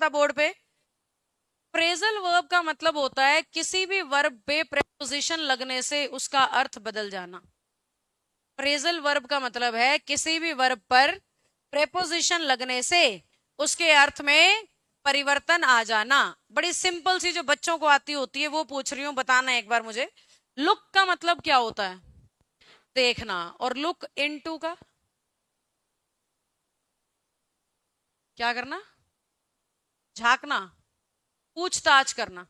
था बोर्ड पे? Phrasal verb का मतलब होता है किसी भी वर्ब पे प्रेपोजिशन लगने से उसका अर्थ बदल जाना। फ्रेजल वर्ब का मतलब है किसी भी वर्ब पर प्रेपोजिशन लगने से उसके अर्थ में परिवर्तन आ जाना। बड़ी सिंपल सी जो बच्चों को आती होती है वो पूछ रही हूँ, बताना एक बार मुझे। लुक का मतलब क्या होता है? देखना। और लुक इनटू का क्या करना? झांकना, पूछताछ करना।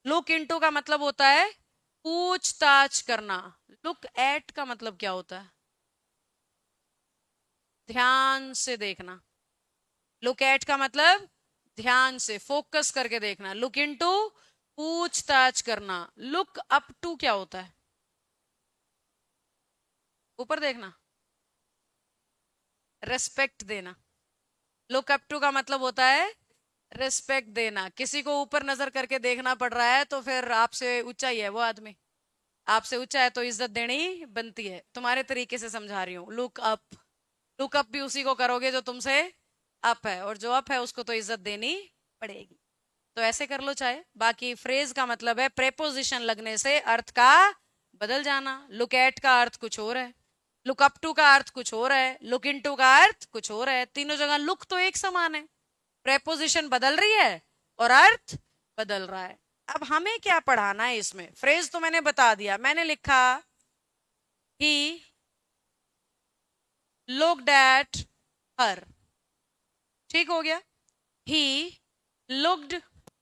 लुक इनटू का मतलब होता है पूछताछ करना। लुक एट का मतलब क्या होता है? ध्यान से देखना। लुक एट का मतलब ध्यान से फोकस करके देखना। लुक इनटू पूछताछ करना। लुक अप टू क्या होता है? ऊपर देखना, रेस्पेक्ट देना। लुक अप टू का मतलब होता है रिस्पेक्ट देना। किसी को ऊपर नजर करके देखना पड़ रहा है तो फिर आपसे ऊंचा ही है वो आदमी, आपसे ऊंचा है तो इज्जत देनी बनती है। तुम्हारे तरीके से समझा रही हूँ। लुक अप, लुक अप भी उसी को करोगे जो तुमसे अप है, और जो अप है उसको तो इज्जत देनी पड़ेगी। तो ऐसे कर लो चाहे। बाकी फ्रेज का मतलब है प्रेपोजिशन लगने से अर्थ का बदल जाना। लुक एट का अर्थ कुछ और है, लुक अप टू का अर्थ कुछ और है, लुक इनटू का अर्थ कुछ और है। तीनों जगह लुक तो एक समान है, प्रेपोजिशन बदल रही है और अर्थ बदल रहा है। अब हमें क्या पढ़ाना है इसमें? फ्रेज तो मैंने बता दिया, मैंने लिखा ही लुक्ड एट हर। ठीक हो गया? He looked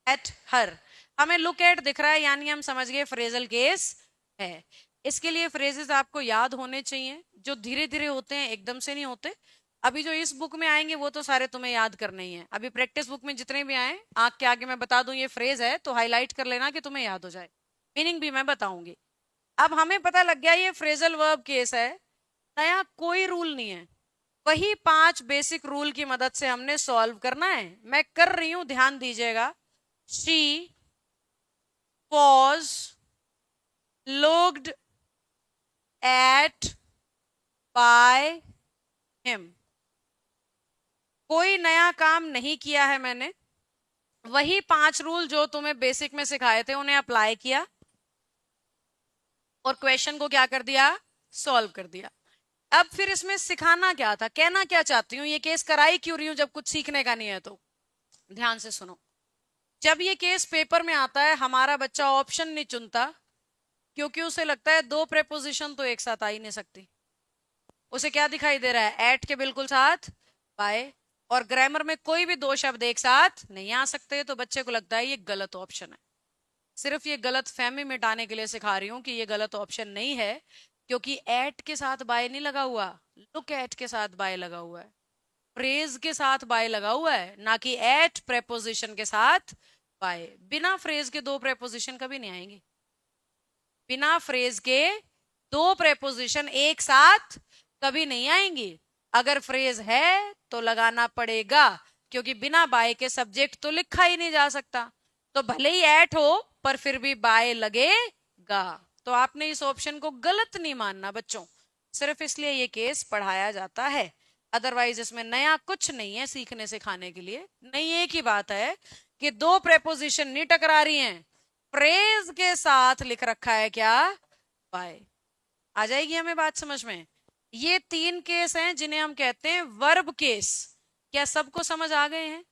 at her. हमें लुक एट दिख रहा है यानी हम समझ गए फ्रेजल केस है। इसके लिए फ्रेजेस आपको याद होने चाहिए, जो धीरे धीरे होते हैं, एकदम से नहीं होते। अभी जो इस बुक में आएंगे वो तो सारे तुम्हें याद करने ही है। अभी प्रैक्टिस बुक में जितने भी आए, आंख के आगे मैं बता दूं ये फ्रेज है तो हाईलाइट कर लेना कि तुम्हें याद हो जाए। मीनिंग भी मैं बताऊंगी। अब हमें पता लग गया ये फ्रेजल वर्ब केस है। नया कोई रूल नहीं है, वही 5 बेसिक रूल की मदद से हमने सॉल्व करना है। मैं कर रही हूं, ध्यान दीजिएगा। She was looked at by him. कोई नया काम नहीं किया है मैंने, वही 5 रूल जो तुम्हें बेसिक में सिखाए थे उन्हें अप्लाई किया और क्वेश्चन को क्या कर दिया? सॉल्व कर दिया। अब फिर इसमें सिखाना क्या था, कहना क्या चाहती हूँ, ये केस कराई क्यों रही हूं जब कुछ सीखने का नहीं है? तो ध्यान से सुनो। जब ये केस पेपर में आता है हमारा बच्चा ऑप्शन नहीं चुनता, क्योंकि उसे लगता है 2 प्रेपोजिशन तो एक साथ आ ही नहीं सकती। उसे क्या दिखाई दे रहा है? एट के बिल्कुल साथ बाय, और ग्रामर में कोई भी 2 शब्द एक साथ नहीं आ सकते। तो बच्चे को लगता है ये गलत ऑप्शन है। सिर्फ ये गलत फहमी मिटाने के लिए सिखा रही हूं कि ये गलत ऑप्शन नहीं है, क्योंकि एट के साथ बाय नहीं लगा हुआ, लुक एट के साथ बाय लगा हुआ है। फ्रेज के साथ बाय लगा हुआ है, ना कि एट प्रेपोजिशन के साथ बाय। बिना फ्रेज के 2 प्रेपोजिशन कभी नहीं आएंगे। बिना फ्रेज के 2 प्रेपोजिशन एक साथ कभी नहीं आएंगी। अगर फ्रेज है तो लगाना पड़ेगा, क्योंकि बिना बाय के सब्जेक्ट तो लिखा ही नहीं जा सकता। तो भले ही एट हो पर फिर भी बाय लगेगा। तो आपने इस ऑप्शन को गलत नहीं मानना बच्चों, सिर्फ इसलिए ये केस पढ़ाया जाता है। अदरवाइज इसमें नया कुछ नहीं है सीखने सिखाने के लिए। नहीं, एक ही बात है कि 2 प्रेपोजिशन नहीं टकरा रही हैं, फ्रेज के साथ लिख रखा है क्या? बाय। आ जाएगी हमें बात समझ में? ये 3 केस हैं जिन्हें हम कहते हैं वर्ब केस। क्या सबको समझ आ गए हैं?